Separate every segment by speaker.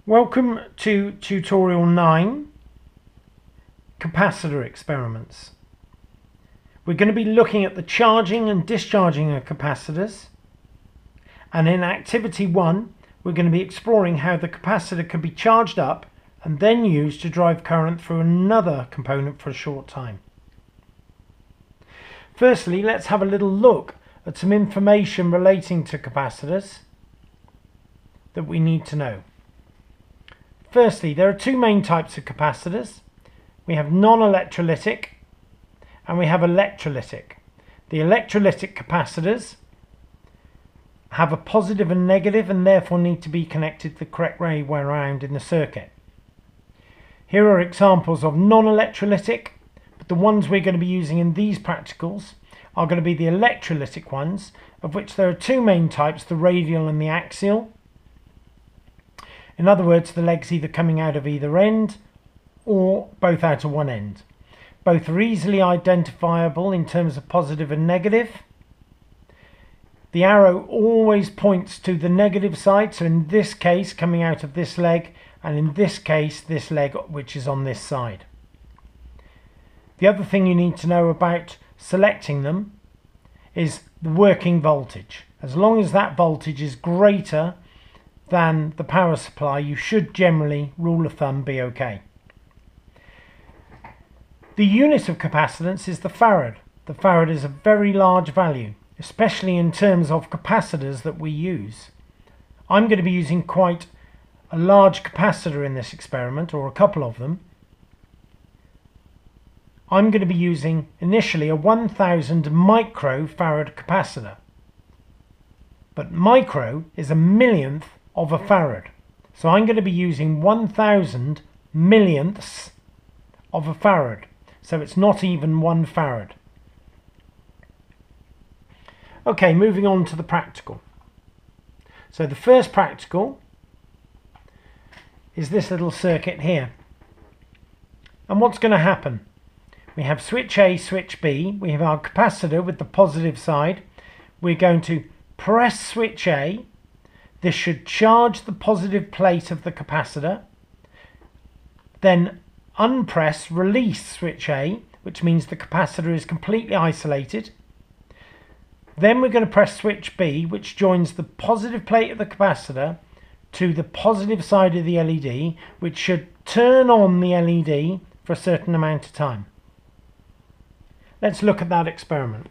Speaker 1: Welcome to tutorial 9, capacitor experiments. We're going to be looking at the charging and discharging of capacitors, and in activity 1 we're going to be exploring how the capacitor can be charged up and then used to drive current through another component for a short time. Firstly, let's have a little look at some information relating to capacitors that we need to know. Firstly, there are two main types of capacitors. We have non-electrolytic and we have electrolytic. The electrolytic capacitors have a positive and negative and therefore need to be connected the correct way around in the circuit. Here are examples of non-electrolytic, but the ones we're going to be using in these practicals are going to be the electrolytic ones, of which there are two main types, the radial and the axial. In other words, the legs either coming out of either end or both out of one end. Both are easily identifiable in terms of positive and negative. The arrow always points to the negative side, so in this case coming out of this leg, and in this case this leg which is on this side. The other thing you need to know about selecting them is the working voltage. As long as that voltage is greater than the power supply, you should generally, rule of thumb, be okay. The unit of capacitance is the farad. The farad is a very large value, especially in terms of capacitors that we use. I'm going to be using quite a large capacitor in this experiment, or a couple of them. I'm going to be using initially a 1000 microfarad capacitor, but micro is a millionth of a farad, so I'm going to be using 1000 millionths of a farad, so it's not even 1 farad. Okay, moving on to the practical. So the first practical is this little circuit here, and what's going to happen? We have switch A, switch B, we have our capacitor with the positive side. We're going to press switch A. This should charge the positive plate of the capacitor, then unpress, release switch A, which means the capacitor is completely isolated. Then we're going to press switch B, which joins the positive plate of the capacitor to the positive side of the LED, which should turn on the LED for a certain amount of time. Let's look at that experiment.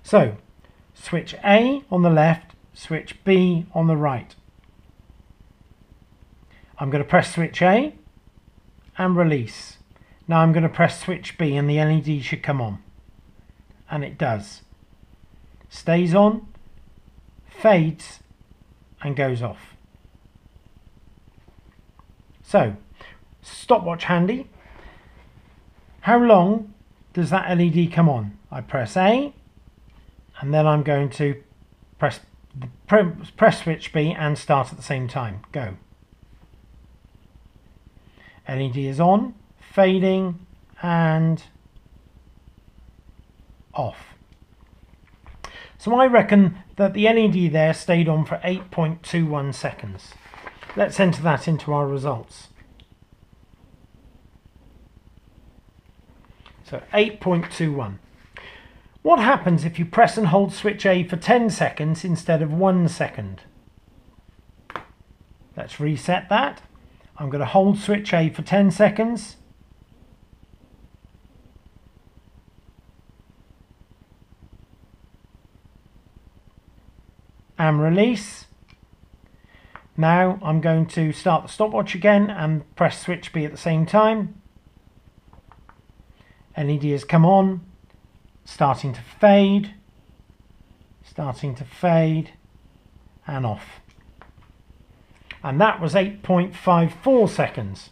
Speaker 1: So, switch A on the left, switch B on the right. I'm going to press switch A and release. Now I'm going to press switch B and the LED should come on. And it does. Stays on, fades and goes off. So, stopwatch handy. How long does that LED come on? I press A, and then I'm going to press switch B and start at the same time. Go. LED is on, fading and off. So I reckon that the LED there stayed on for 8.21 seconds. Let's enter that into our results. So 8.21. What happens if you press and hold switch A for 10 seconds instead of 1 second? Let's reset that. I'm going to hold switch A for 10 seconds. And release. Now I'm going to start the stopwatch again and press switch B at the same time. LED has come on, starting to fade, and off. And that was 8.54 seconds,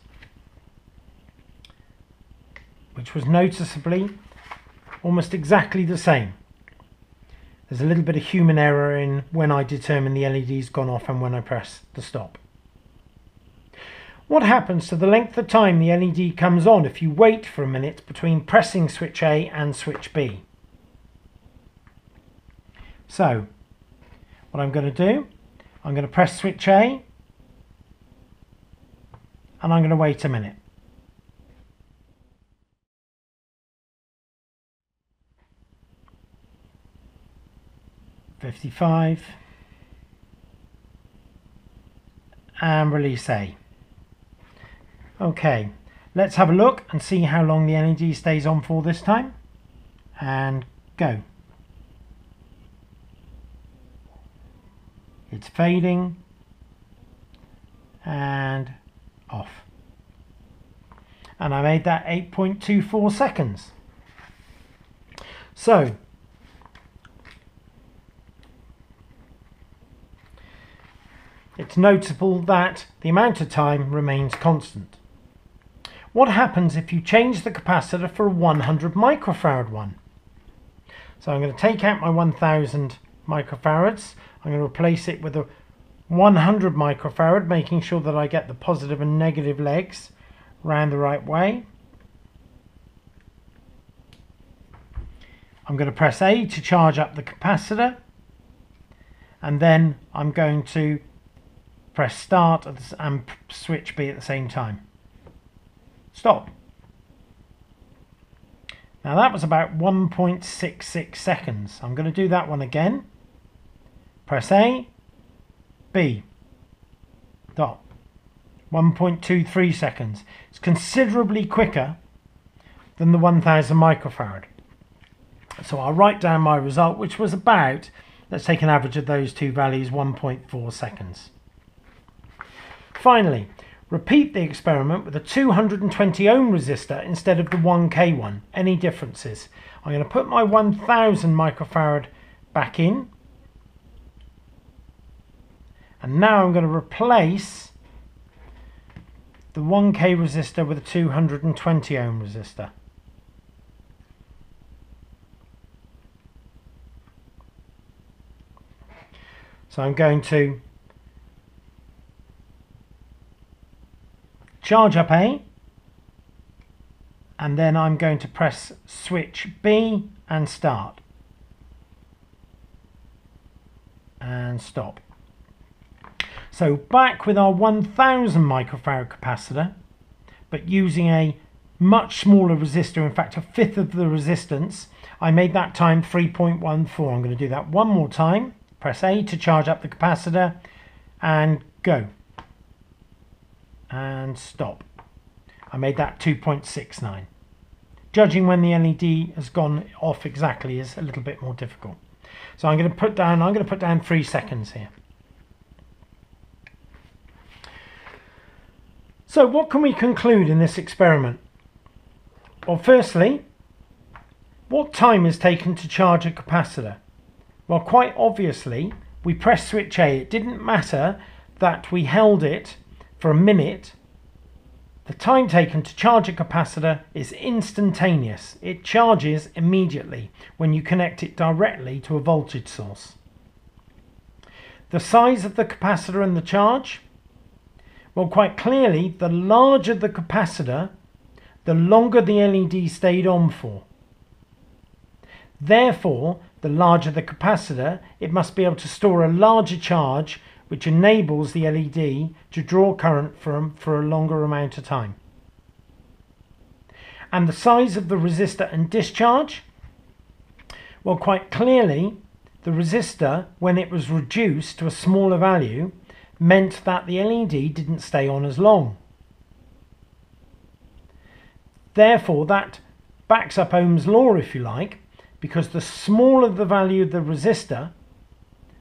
Speaker 1: which was noticeably almost exactly the same. There's a little bit of human error in when I determine the LED's gone off and when I press the stop. What happens to the length of time the LED comes on if you wait for a minute between pressing switch A and switch B? So, what I'm going to do, I'm going to press switch A and I'm going to wait a minute. $55 and release A. Okay, let's have a look and see how long the LED stays on for this time, and go. It's fading and off, and I made that 8.24 seconds. So it's notable that the amount of time remains constant. What happens if you change the capacitor for a 100 microfarad one? So I'm going to take out my 1000 microfarads. I'm going to replace it with a 100 microfarad, making sure that I get the positive and negative legs round the right way. I'm going to press A to charge up the capacitor, and then I'm going to press start and switch B at the same time. Stop. Now that was about 1.66 seconds. I'm going to do that one again. Press A, B, dot. 1.23 seconds. It's considerably quicker than the 1000 microfarad. So I'll write down my result, which was about, let's take an average of those two values, 1.4 seconds. Finally, repeat the experiment with a 220 ohm resistor instead of the 1K one. Any differences? I'm going to put my 1000 microfarad back in, and now I'm going to replace the 1K resistor with a 220 ohm resistor. So I'm going to charge up A, and then I'm going to press switch B and start and stop. So back with our 1000 microfarad capacitor, but using a much smaller resistor, in fact a fifth of the resistance. I made that time 3.14. I'm going to do that one more time. Press A to charge up the capacitor and go. And stop. I made that 2.69. Judging when the LED has gone off exactly is a little bit more difficult. So I'm going to put down 3 seconds here. So what can we conclude in this experiment? Well, firstly, what time is taken to charge a capacitor? Well, quite obviously, we pressed switch A. It didn't matter that we held it for a minute. The time taken to charge a capacitor is instantaneous. It charges immediately when you connect it directly to a voltage source. The size of the capacitor and the charge? Well, quite clearly, the larger the capacitor, the longer the LED stayed on for. Therefore, the larger the capacitor, it must be able to store a larger charge, which enables the LED to draw current from for a longer amount of time. And the size of the resistor and discharge? Well, quite clearly, the resistor, when it was reduced to a smaller value, meant that the LED didn't stay on as long. Therefore, that backs up Ohm's law, if you like, because the smaller the value of the resistor,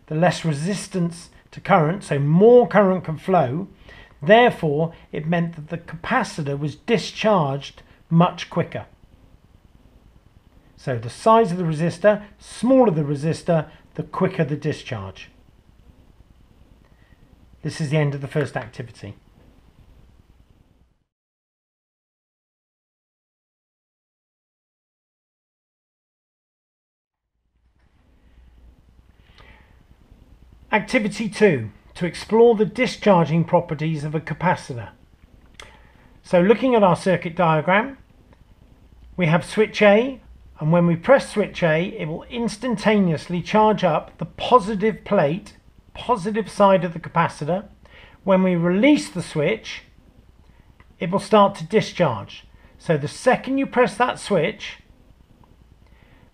Speaker 1: the less resistance to current, so more current can flow. Therefore, it meant that the capacitor was discharged much quicker. So the size of the resistor, smaller the resistor, the quicker the discharge. This is the end of the first activity. Activity 2, to explore the discharging properties of a capacitor. So looking at our circuit diagram, we have switch A, and when we press switch A, it will instantaneously charge up the positive plate, positive side of the capacitor. When we release the switch, it will start to discharge. So the second you press that switch,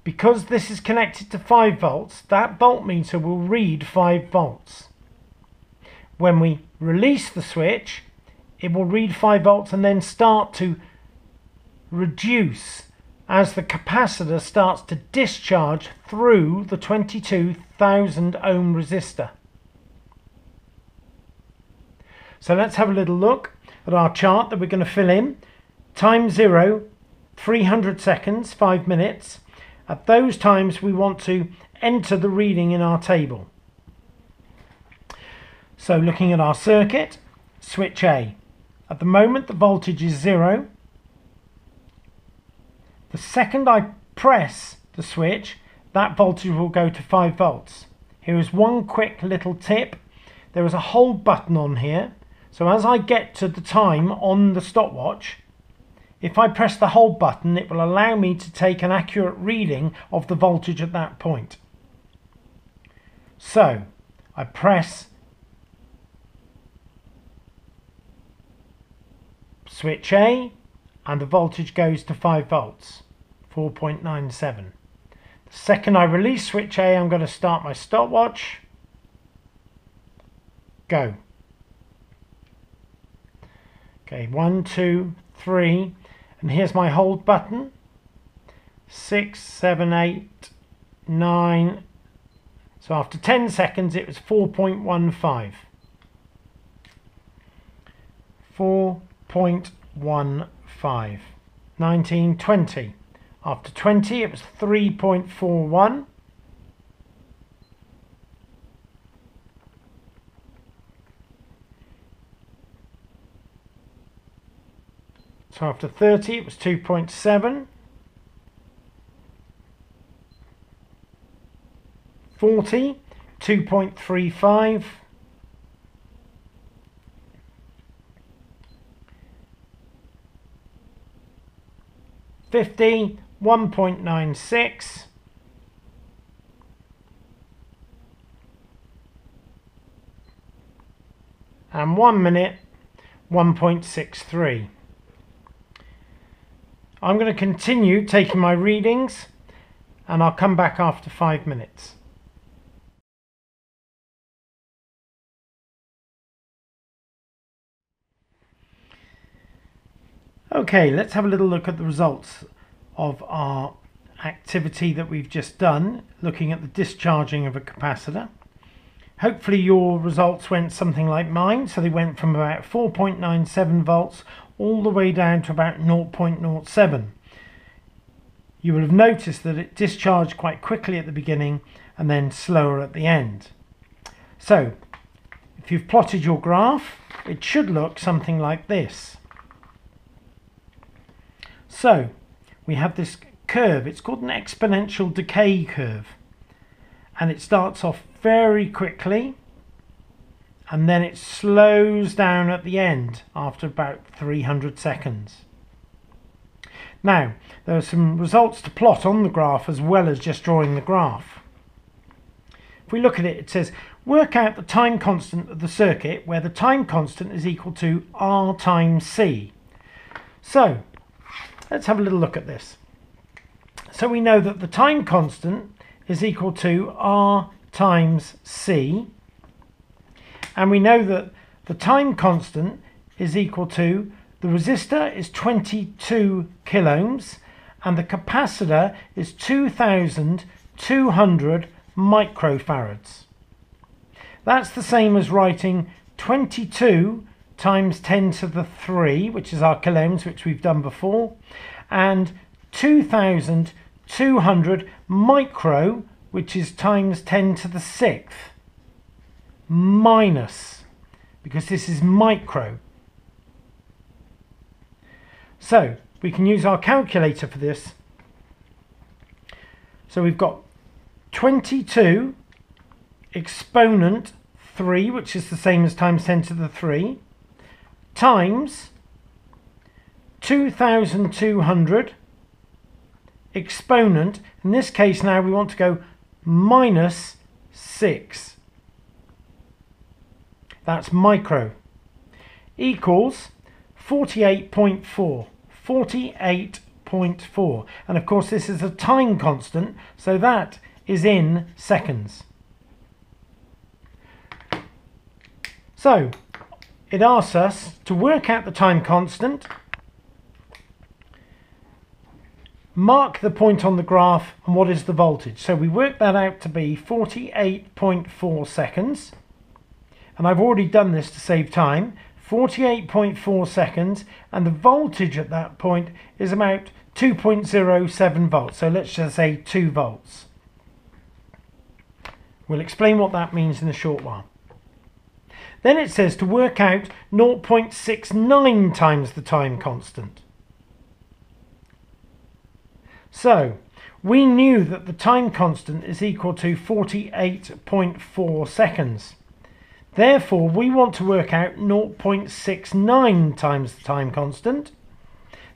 Speaker 1: because this is connected to 5 volts, that voltmeter will read 5 volts. When we release the switch, it will read 5 volts and then start to reduce as the capacitor starts to discharge through the 22,000 ohm resistor. So let's have a little look at our chart that we're going to fill in. Time 0, 300 seconds, 5 minutes. At those times we want to enter the reading in our table. So looking at our circuit, switch A. At the moment the voltage is 0. The second I press the switch, that voltage will go to 5 volts. Here is one quick little tip. There is a hold button on here. So as I get to the time on the stopwatch, if I press the hold button, it will allow me to take an accurate reading of the voltage at that point. So I press switch A and the voltage goes to 5 volts, 4.97. The second I release switch A, I'm going to start my stopwatch. Go. Okay, 1, 2, 3, and here's my hold button. 6, 7, 8, 9. So after 10 seconds it was 4.15. 4.15. 19, 20. After 20 it was 3.41. So after 30 it was 2.7. 40, 2.35. 50, 1.96. And 1 minute, 1.63. I'm going to continue taking my readings and I'll come back after 5 minutes. Okay, let's have a little look at the results of our activity that we've just done, looking at the discharging of a capacitor. Hopefully your results went something like mine, so they went from about 4.97 volts all the way down to about 0.07. You will have noticed that it discharged quite quickly at the beginning and then slower at the end. So if you've plotted your graph, it should look something like this. So we have this curve. It's called an exponential decay curve, and it starts off very quickly and then it slows down at the end after about 300 seconds. Now there are some results to plot on the graph as well as just drawing the graph. If we look at it, it says work out the time constant of the circuit where the time constant is equal to R times C. So let's have a little look at this. So we know that the time constant is equal to R times C, and we know that the time constant is equal to, the resistor is 22 kiloohms and the capacitor is 2,200 microfarads. That's the same as writing 22 times 10 to the 3, which is our kiloohms, which we've done before, and 2,200 micro, which is times 10 to the 6th, minus, because this is micro. So we can use our calculator for this. So we've got 22 exponent 3, which is the same as times 10 to the 3, times 2,200 exponent, in this case now we want to go minus 6. that's micro, equals 48.4. 48.4. And of course this is a time constant, so that is in seconds. So it asks us to work out the time constant, mark the point on the graph, and what is the voltage. So we work that out to be 48.4 seconds. And I've already done this to save time. 48.4 seconds, and the voltage at that point is about 2.07 volts. So let's just say 2 volts. We'll explain what that means in a short while. Then it says to work out 0.69 times the time constant. So we knew that the time constant is equal to 48.4 seconds. Therefore, we want to work out 0.69 times the time constant.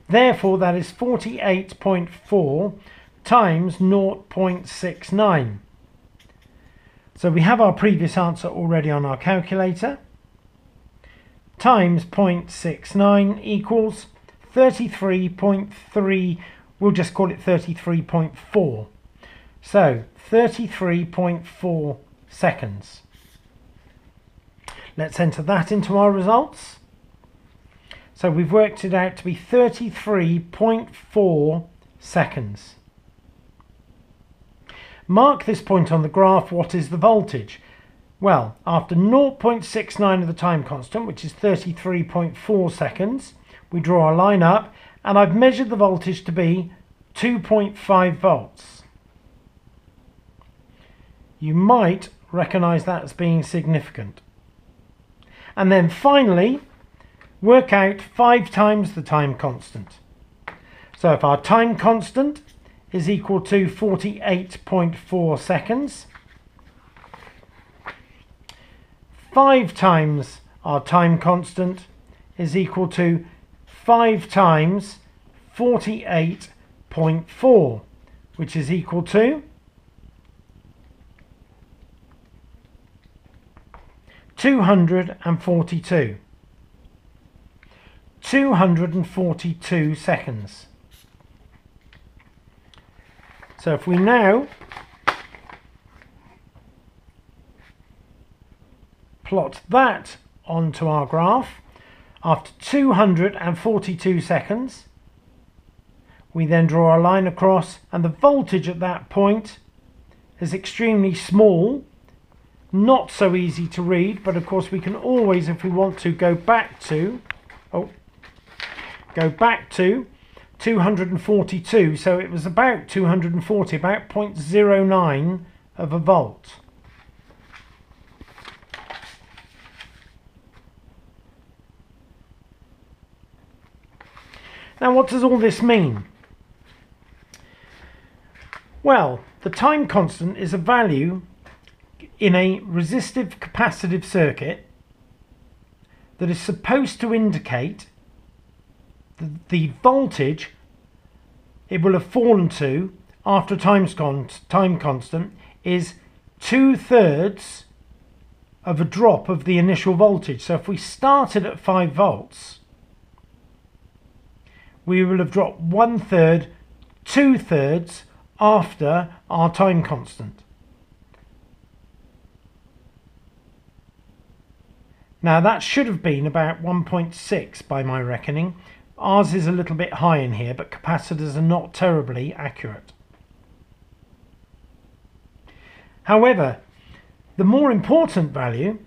Speaker 1: Therefore, that is 48.4 times 0.69. So we have our previous answer already on our calculator. Times 0.69 equals 33.3, we'll just call it 33.4. So 33.4 seconds. Let's enter that into our results. So we've worked it out to be 33.4 seconds. Mark this point on the graph. What is the voltage? Well, after 0.69 of the time constant, which is 33.4 seconds, we draw a line up, and I've measured the voltage to be 2.5 volts. You might recognise that as being significant. And then finally, work out 5 times the time constant. So if our time constant is equal to 48.4 seconds, 5 times our time constant is equal to 5 times 48.4, which is equal to 242. 242 seconds. So if we now plot that onto our graph, after 242 seconds, we then draw a line across, and the voltage at that point is extremely small, not so easy to read, but of course we can always, if we want to, go back to 242, so it was about 240, about 0.09 of a volt. Now what does all this mean? Well, the time constant is a value in a resistive capacitive circuit that is supposed to indicate the voltage it will have fallen to after time constant is 2/3 of a drop of the initial voltage. So if we started at 5 volts, we will have dropped 1/3, 2/3 after our time constant. Now that should have been about 1.6 by my reckoning. Ours is a little bit high in here, but capacitors are not terribly accurate. However, the more important value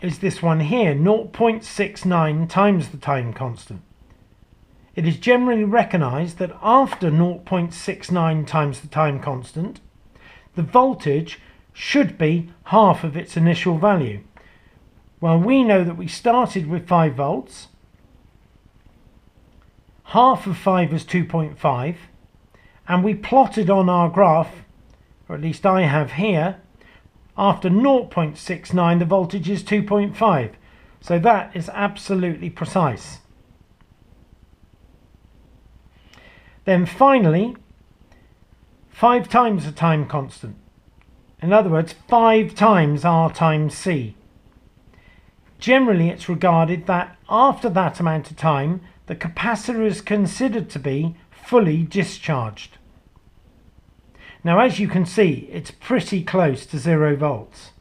Speaker 1: is this one here, 0.69 times the time constant. It is generally recognised that after 0.69 times the time constant, the voltage should be half of its initial value. Well, we know that we started with 5 volts. Half of 5 is 2.5, and we plotted on our graph, or at least I have here, after 0.69 the voltage is 2.5. So that is absolutely precise. Then finally, 5 times the time constant. In other words, 5 times R times C Generally, it's regarded that after that amount of time, the capacitor is considered to be fully discharged. Now, as you can see, it's pretty close to 0 volts.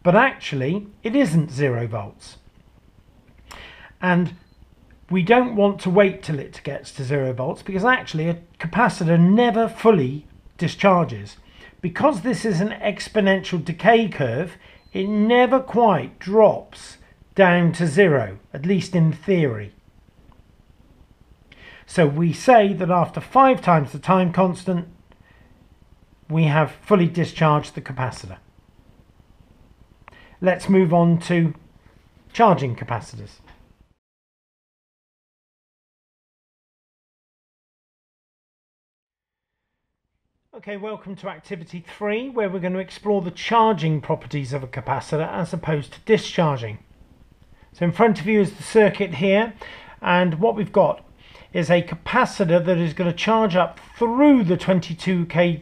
Speaker 1: But actually, it isn't 0 volts. And we don't want to wait till it gets to 0 volts, because actually a capacitor never fully discharges. Because this is an exponential decay curve, it never quite drops down to 0, at least in theory. So we say that after 5 times the time constant, we have fully discharged the capacitor. Let's move on to charging capacitors. Okay, welcome to activity 3, where we're going to explore the charging properties of a capacitor as opposed to discharging. So in front of you is the circuit here, and what we've got is a capacitor that is going to charge up through the 22K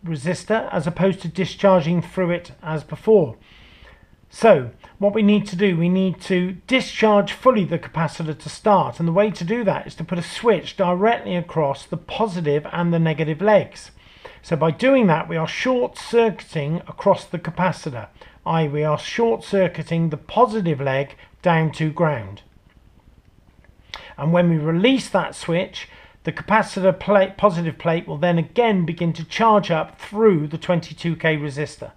Speaker 1: resistor as opposed to discharging through it as before. So what we need to do, we need to discharge fully the capacitor to start, and the way to do that is to put a switch directly across the positive and the negative legs. So by doing that, we are short-circuiting across the capacitor, i.e. we are short-circuiting the positive leg down to ground. And when we release that switch, the capacitor positive plate will then again begin to charge up through the 22K resistor.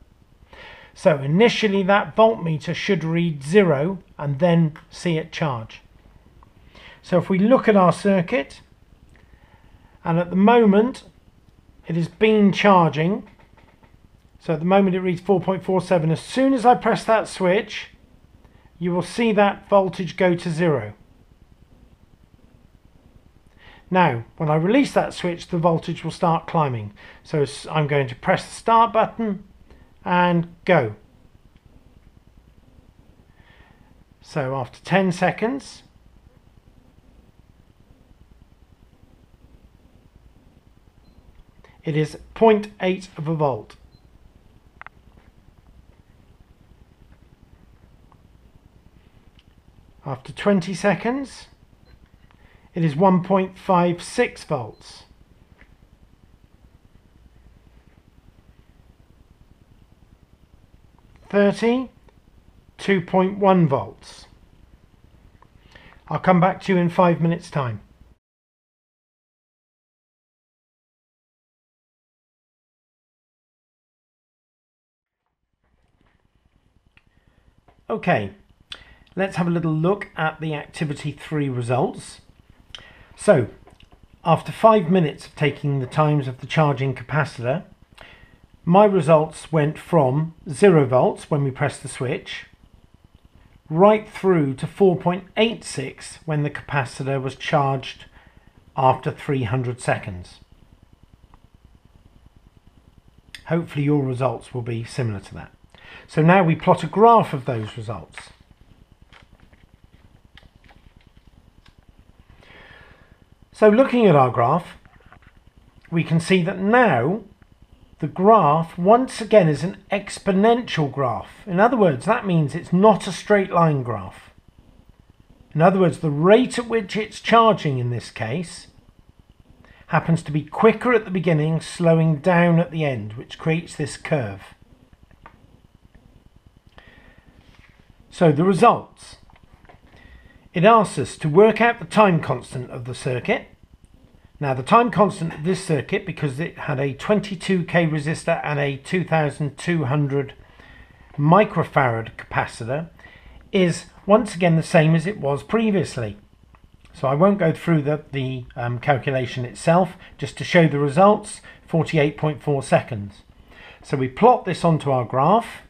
Speaker 1: So initially that voltmeter should read 0 and then see it charge. So if we look at our circuit, and at the moment it has been charging, so at the moment it reads 4.47. As soon as I press that switch, you will see that voltage go to 0. Now, when I release that switch, the voltage will start climbing. So I'm going to press the start button and go. So after 10 seconds, it is 0.8 of a volt. After 20 seconds, it is 1.56 volts. (30) 2.1 volts. I'll come back to you in 5 minutes' time. Okay, let's have a little look at the activity 3 results. So, after 5 minutes of taking the times of the charging capacitor, my results went from 0 volts when we pressed the switch, right through to 4.86 when the capacitor was charged after 300 seconds. Hopefully your results will be similar to that. So now we plot a graph of those results. So looking at our graph, we can see that now the graph once again is an exponential graph. In other words, that means it's not a straight line graph. In other words, the rate at which it's charging in this case happens to be quicker at the beginning, slowing down at the end, which creates this curve. So the results. It asks us to work out the time constant of the circuit. Now the time constant of this circuit, because it had a 22K resistor and a 2200 microfarad capacitor, is once again the same as it was previously. So I won't go through the calculation itself, just to show the results, 48.4 seconds. So we plot this onto our graph,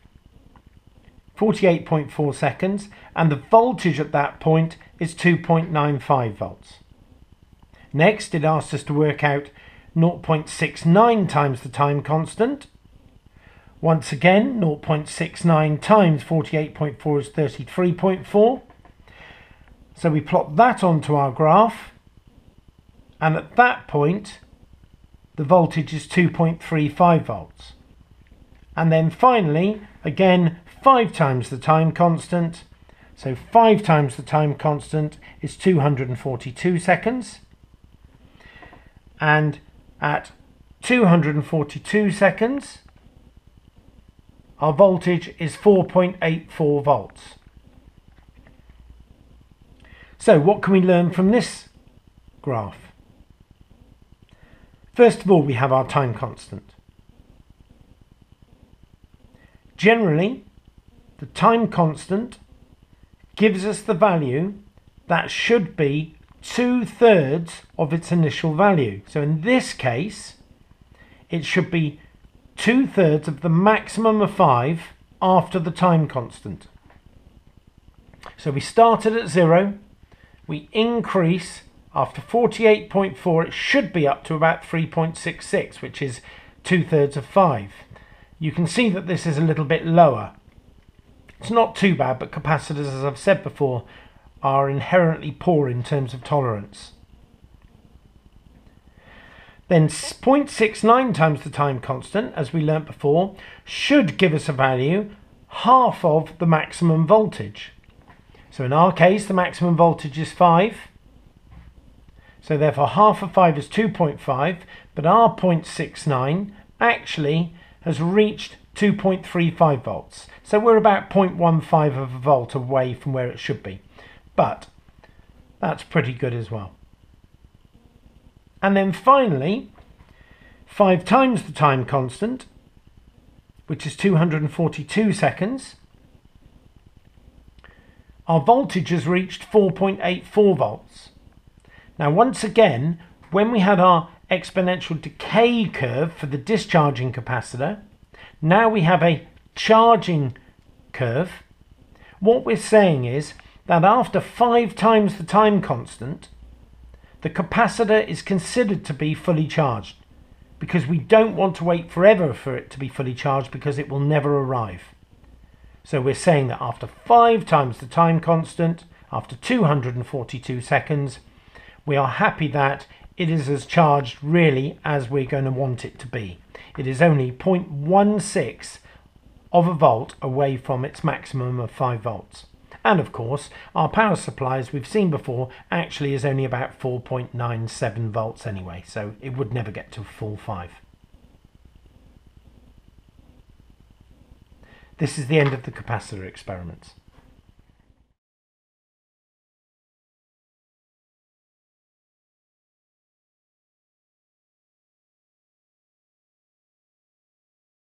Speaker 1: 48.4 seconds, and the voltage at that point is 2.95 volts. Next, it asks us to work out 0.69 times the time constant. Once again, 0.69 times 48.4 is 33.4. So we plot that onto our graph, and at that point, the voltage is 2.35 volts. And then finally, again, 5 times the time constant. So 5 times the time constant is 242 seconds. And at 242 seconds, our voltage is 4.84 volts. So what can we learn from this graph? First of all, we have our time constant. Generally, the time constant gives us the value that should be 2/3 of its initial value. So in this case, it should be 2/3 of the maximum of 5 after the time constant. So we started at 0, we increase after 48.4, it should be up to about 3.66, which is 2/3 of 5. You can see that this is a little bit lower. It's not too bad, but capacitors, as I've said before, are inherently poor in terms of tolerance. Then 0.69 times the time constant, as we learnt before, should give us a value half of the maximum voltage. So in our case, the maximum voltage is 5. So therefore half of 5 is 2.5, but our 0.69 actually has reached 2.35 volts. So we're about 0.15 of a volt away from where it should be. But that's pretty good as well. And then finally, 5 times the time constant, which is 242 seconds, our voltage has reached 4.84 volts. Now once again, when we had our exponential decay curve for the discharging capacitor, now we have a charging curve. What we're saying is that after 5 times the time constant, the capacitor is considered to be fully charged, because we don't want to wait forever for it to be fully charged, because it will never arrive. So we're saying that after 5 times the time constant, after 242 seconds, we are happy that it is as charged really as we're going to want it to be. It is only 0.16 of a volt away from its maximum of 5 volts. And of course, our power supply, as we've seen before, actually is only about 4.97 volts anyway, so it would never get to full 5. This is the end of the capacitor experiments.